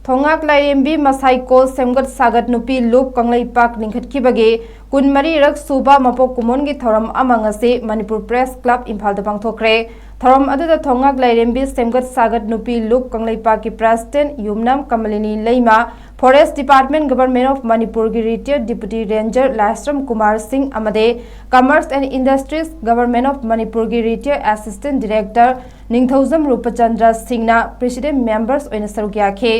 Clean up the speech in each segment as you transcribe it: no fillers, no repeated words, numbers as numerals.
ꯊꯣꯡꯉꯥꯛ ꯂꯥꯏꯔꯦꯝꯕꯤ ꯃꯁꯥꯏꯀꯣꯜ ꯁꯦꯝꯒꯠ ꯁꯥꯒꯠ ꯅꯨꯄꯤ ꯂꯨꯞ ꯀꯪꯂꯩꯄꯥꯛ ꯂꯤꯡꯈꯠꯈꯤꯕꯒꯤ 14ꯔꯛ ꯁꯨꯕ ꯃꯄꯣꯛ ꯀꯨꯝꯑꯣꯟꯒꯤ ꯊꯧꯔꯝ ꯑꯃ ꯉꯁꯤ ꯃꯅꯤꯄꯨꯔ ꯄ꯭ꯔꯦꯁ ꯀ꯭ꯂꯕ ꯏꯝꯐꯥꯜꯗ ꯄꯥꯡꯊꯣꯛꯈ꯭ꯔꯦ। ꯊꯧꯔꯝ ꯑꯗꯨꯗ ꯊꯣꯡꯉꯥꯛ ꯂꯥꯏꯔꯦꯝꯕꯤ ꯁꯦꯝꯒꯠ ꯁꯥꯒꯠ ꯅꯨꯄꯤ ꯂꯨꯞ ꯀꯪꯂꯩꯄꯥꯛꯀꯤ ꯄ꯭ꯔꯦꯁꯤꯗꯦꯟꯠ ꯌꯨꯝꯅꯥꯝ ꯀꯃꯂꯤꯅꯤ ꯂꯩꯃ, ꯐꯣꯔꯦꯁꯠ ꯗꯤꯄꯥꯔꯠꯃꯦꯟꯠ ꯒꯚꯔꯟꯃꯦꯟꯠ ꯑꯣꯐ ꯃꯅꯤꯄꯨꯔꯒꯤ retired deputy ranger Laishram Kumar Singh ꯑꯃꯗꯤ commerce and industries government of ꯃꯅꯤꯄꯨꯔꯒꯤ ꯔꯤꯇꯥꯌꯔꯗ ꯑꯦꯁꯤꯁꯇꯦꯟꯠ ꯗꯤꯔꯦꯛꯇꯔ ꯅꯤꯡꯊꯧꯖꯝ ꯔꯨꯄꯆꯟꯗ꯭ꯔ ꯁꯤꯡꯅ ꯄ꯭ꯔꯦꯁꯤꯗꯦꯟꯠ ꯃꯦꯝꯕꯔꯁ ꯑꯣꯏꯅ ꯁꯔꯨꯛ ꯌꯥꯈꯤ।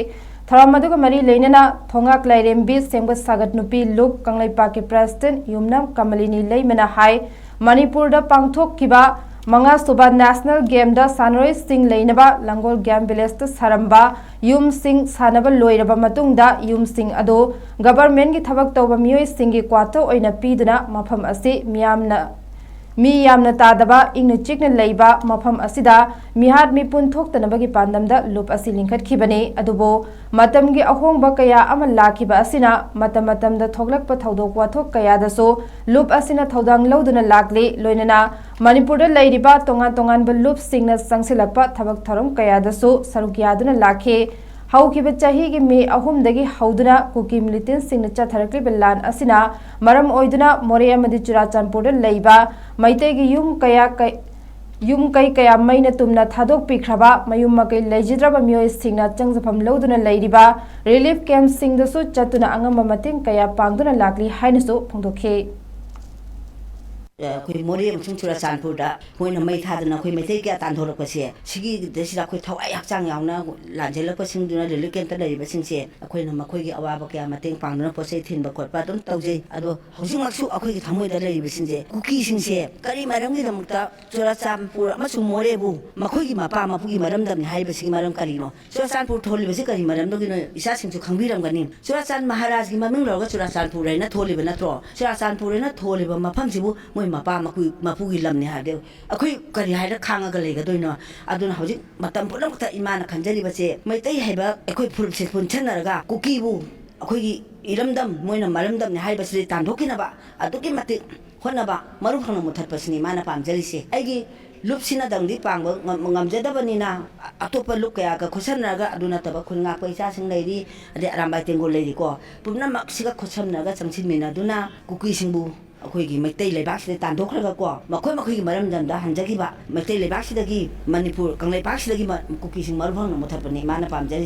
ꯊꯧꯔꯝ ꯑꯗꯨꯒ ꯃꯔꯤ ꯂꯩꯅꯅ ꯊꯣꯡꯉꯥꯛ ꯂꯥꯏꯔꯦꯝꯕꯤ ꯁꯦꯝꯒꯠ ꯁꯥꯒꯠ ꯅꯨꯄꯤ ꯂꯨꯞ ꯀꯪꯂꯩꯄꯥꯛꯀꯤ ꯄ꯭ꯔꯦꯁꯤꯗꯦꯟꯠ ꯌꯨꯝꯅꯥꯝ ꯀꯃꯂꯤꯅꯤ ꯂꯩꯃꯅ ꯍꯥꯏ ꯃꯅꯤꯄꯨꯔꯗ ꯄꯥꯡꯊꯣꯛꯈꯤꯕ 5ꯁꯨꯕ ꯅꯦꯁꯅꯦꯜ ꯒꯦꯝꯗ ꯁꯥꯟꯅꯔꯣꯏꯁꯤꯡ ꯂꯩꯅꯕ ꯂꯥꯡꯒꯣꯜ ꯒꯦꯝ ꯚꯤꯂꯦꯖꯇ ꯁꯥꯔꯝꯕ ꯌꯨꯝꯁꯤꯡ ꯁꯥꯟꯅꯕ ꯂꯣꯏꯔꯕ ꯃꯇꯨꯡꯗ ꯌꯨꯝꯁꯤꯡ ꯑꯗꯨ ꯒꯚꯔꯟꯃꯦꯟꯠꯀꯤ ꯊꯕꯛ ꯇꯧꯕ ꯃꯤꯑꯣꯏꯁꯤꯡꯒꯤ ꯀ꯭ꯋꯥꯇꯔ ꯑꯣꯏꯅ ꯄꯤꯗꯨꯅ ꯃꯐꯝ ꯑꯁꯤ ꯃꯤ ꯌꯥꯝꯅ ꯇꯥꯗꯕ ꯏꯪꯅ ꯆꯤꯛꯅ ꯂꯩꯕ ꯃꯐꯝ ꯑꯁꯤꯗ ꯃꯤꯍꯥꯠ ꯃꯤꯄꯨꯟ ꯊꯣꯛꯇꯅꯕꯒꯤ ꯄꯥꯟꯗꯝꯗ ꯂꯨꯞ ꯑꯁꯤ ꯂꯤꯡꯈꯠꯈꯤꯕꯅꯤ। ꯑꯗꯨꯕꯨ ꯃꯇꯝꯒꯤ ꯑꯍꯣꯡꯕ ꯀꯌꯥ ꯑꯃ ꯂꯥꯛꯈꯤꯕ ꯑꯁꯤꯅ ꯃꯇꯝꯗ ꯊꯣꯛꯂꯛꯄ ꯊꯧꯗꯣꯛ ꯋꯥꯊꯣꯛ ꯀꯌꯥꯗꯁꯨ ꯂꯨꯞ ꯑꯁꯤꯅ ꯊꯧꯗꯥꯡ ꯂꯧꯗꯨꯅ ꯂꯥꯛꯂꯤ, ꯂꯣꯏꯅꯅ ꯃꯅꯤꯄꯨꯔꯗ ꯂꯩꯔꯤꯕ ꯇꯣꯉꯥꯟꯕ ꯂꯨꯞꯁꯤꯡꯅ ꯆꯪꯁꯤꯜꯂꯛꯄ ꯊꯕꯛ ꯊꯧꯔꯝ ꯀꯌꯥꯗꯁꯨ ꯁꯔꯨꯛ ꯌꯥꯗꯨꯅ ꯂꯥꯛꯈꯤ। ꯍꯧꯈꯤꯕ ꯆꯍꯤꯒꯤ ꯃꯦ 2ꯗꯒꯤ ꯍꯧꯗꯨꯅ ꯀꯨꯀꯤ ꯃꯤꯂꯤꯇꯦꯟꯠꯁꯤꯡꯅ ꯆꯠꯊꯔꯛꯂꯤꯕ ꯂꯥꯟ ꯑꯁꯤꯅ ꯃꯔꯝ ꯑꯣꯏꯗꯨꯅ ꯃꯣꯔꯦ ꯑꯃꯗꯤ ꯆꯨꯔꯥꯆꯥꯟꯄꯨꯔꯗ ꯂꯩꯕ ꯃꯩꯇꯩꯒꯤ ꯌꯨꯝ ꯀꯩ ꯀꯌꯥ ꯃꯩꯅ ꯇꯨꯝꯅ ꯊꯥꯗꯣꯛꯄꯤꯈ꯭ꯔꯕ, ꯃꯌꯨꯝ ꯃꯀꯩ ꯂꯩꯖꯗ꯭ꯔꯕ ꯃꯤꯑꯣꯏꯁꯤꯡꯅ ꯆꯪꯖꯐꯝ ꯂꯧꯗꯨꯅ ꯂꯩꯔꯤꯕ ꯔꯤꯂꯤꯐ ꯀꯦꯝꯞꯁꯤꯡꯗꯁꯨ ꯆꯠꯇꯨꯅ ꯑꯉꯝꯕ ꯃꯇꯦꯡ ꯀꯌꯥ ꯄꯥꯡꯗꯨꯅ ꯂꯥꯛꯂꯤ ꯍꯥꯏꯅꯁꯨ ꯐꯣꯡꯗꯣꯛꯈꯤ। ꯑꯩꯈꯣꯏ ꯃꯣꯔꯦ ꯑꯃꯁꯨꯡ ꯆꯨꯔꯥꯆꯥꯟꯄꯨꯔꯗ ꯃꯣꯏꯅ ꯃꯩ ꯊꯥꯗꯅ ꯑꯩꯈꯣꯏ ꯃꯩꯇꯩ ꯀꯌꯥ ꯇꯥꯟꯊꯣꯔꯛꯄꯁꯦ ꯁꯤꯒꯤꯗꯁꯤꯗ ꯑꯩꯈꯣꯏ ꯊꯋꯥꯏ ꯍꯛꯆꯥꯡ ꯌꯥꯎꯅ ꯂꯥꯟꯖꯦꯜꯂꯛꯄꯁꯤꯡꯗꯨꯅ ꯔꯤꯂꯤꯐ ꯀꯦꯝꯞꯇ ꯂꯩꯔꯤꯕꯁꯤꯡꯁꯦ ꯑꯩꯈꯣꯏꯅ ꯃꯈꯣꯏꯒꯤ ꯑꯋꯥꯕ ꯀꯌꯥ ꯃꯇꯦꯡ ꯄꯥꯡꯗꯨꯅ ꯄꯣꯠ ꯆꯩ ꯊꯤꯟꯕ ꯈꯣꯠꯄ ꯑꯗꯨꯝ ꯇꯧꯖꯩ। ꯑꯗꯣ ꯍꯧꯖꯤꯛꯃꯛꯁꯨ ꯑꯩꯈꯣꯏꯒꯤ ꯊꯃꯣꯏꯗ ꯂꯩꯔꯤꯕꯁꯤꯡꯁꯦ ꯀꯨꯀꯤꯁꯤꯡꯁꯦ ꯀꯔꯤ ꯃꯔꯝꯒꯤꯗꯃꯛꯇ ꯆꯨꯔꯥꯆꯥꯟꯄꯨꯔ ꯑꯃꯁꯨꯡ ꯃꯣꯔꯦꯕꯨ ꯃꯈꯣꯏꯒꯤ ꯃꯄꯥ ꯃꯄꯨꯒꯤ ꯃꯔꯝꯗꯝꯅꯤ ꯍꯥꯏꯕꯁꯤꯒꯤ ꯃꯔꯝ ꯀꯔꯤꯅꯣ? ꯆꯨꯔꯥꯆꯥꯟꯄꯨꯔ ꯊꯣꯜꯂꯤꯕꯁꯤ ꯀꯔꯤ ꯃꯔꯝꯗꯒꯤꯅꯣ? ꯏꯆꯥꯁꯤꯡꯁꯨ ꯈꯪꯕꯤꯔꯝꯒꯅꯤ। ꯆꯨꯔꯥꯆꯥꯟ ꯃꯍꯥꯔꯥꯖꯒꯤ ꯃꯃꯤꯡ ꯂꯧꯔꯒ ꯆꯨꯔꯥꯆꯥꯟꯄꯨꯔ ꯍꯥꯏꯅ ꯊꯣꯜꯂꯤꯕ ꯅꯠꯇ꯭ꯔꯣ? ꯆꯨꯔꯥꯆꯥꯟꯄꯨꯔ ꯍꯥꯏꯅ ꯊꯣꯜꯂꯤꯕ ꯃꯐꯝꯁꯤꯕꯨ ꯃꯣꯏ ꯃꯄꯥ ꯃꯄꯨꯒꯤ ꯂꯝꯅꯤ ꯍꯥꯏꯕꯗꯤ ꯑꯩꯈꯣꯏ ꯀꯔꯤ ꯍꯥꯏꯅ ꯈꯥꯡꯉꯒ ꯂꯩꯒꯗꯣꯏꯅꯣ? ꯑꯗꯨꯅ ꯍꯧꯖꯤꯛ ꯃꯇꯝ ꯄꯨꯝꯅꯃꯛꯇ ꯏꯃꯥꯅ ꯈꯟꯖꯔꯤꯕꯁꯦ ꯃꯩꯇꯩ ꯍꯥꯏꯕ ꯑꯩꯈꯣꯏ ꯐꯨꯔꯨꯞꯁꯦ ꯄꯨꯟꯁꯤꯟꯅꯔꯒ ꯀꯨꯀꯤꯕꯨ ꯑꯩꯈꯣꯏꯒꯤ ꯏꯔꯝꯗꯝ ꯃꯣꯏꯅ ꯃꯔꯝꯗꯝꯅꯤ ꯍꯥꯏꯕꯁꯤꯗꯤ ꯇꯥꯟꯊꯣꯛꯈꯤꯅꯕ ꯑꯗꯨꯛꯀꯤ ꯃꯇꯤꯛ ꯍꯣꯠꯅꯕ ꯃꯔꯨ ꯐꯪꯅ ꯃꯨꯊꯠꯄꯁꯤꯅꯤ ꯃꯥꯅ ꯄꯥꯝꯖꯔꯤꯁꯦ। ꯑꯩꯒꯤ ꯂꯨꯞꯁꯤꯅꯗꯪꯗꯤ ꯄꯥꯡꯕ ꯉꯝꯖꯗꯕꯅꯤꯅ ꯑꯇꯣꯞꯄ ꯂꯨꯞ ꯀꯌꯥꯒ ꯈꯨꯠꯁꯝꯅꯔꯒ ꯑꯗꯨ ꯅꯠꯇꯕ ꯈꯨꯟ ꯉꯥꯛꯄ ꯏꯆꯥꯁꯤꯡ ꯂꯩꯔꯤ, ꯑꯗꯩ ꯑꯔꯥꯝꯕꯥꯏ ꯇꯦꯡꯒꯣꯜ ꯂꯩꯔꯤꯀꯣ, ꯄꯨꯝꯅꯃꯛꯁꯤꯒ ꯈꯨꯠꯁꯝꯅꯔꯒ ꯆꯪꯁꯤꯟꯃꯤꯟꯅꯗꯨꯅ ꯀꯨꯀꯤꯁꯤꯡꯕꯨ ꯑꯩꯈꯣꯏꯒꯤ ꯃꯩꯇꯩ ꯂꯩꯕꯥꯛꯁꯤꯗ ꯇꯥꯟꯊꯣꯛꯈ꯭ꯔꯒꯀꯣ ꯃꯈꯣꯏꯒꯤ ꯃꯔꯝꯗꯝꯗ ꯍꯟꯖꯈꯤꯕ ꯃꯩꯇꯩ ꯂꯩꯕꯥꯛꯁꯤꯗꯒꯤ ꯃꯅꯤꯄꯨꯔ ꯀꯪꯂꯩꯄꯥꯛꯁꯤꯗꯒꯤ ꯀꯨꯀꯤꯁꯤꯡ ꯃꯔꯨ ꯐꯪꯅ ꯃꯨꯊꯠꯄꯅꯤ ꯃꯥꯅ ꯄꯥꯝꯖꯔꯤꯁꯦ।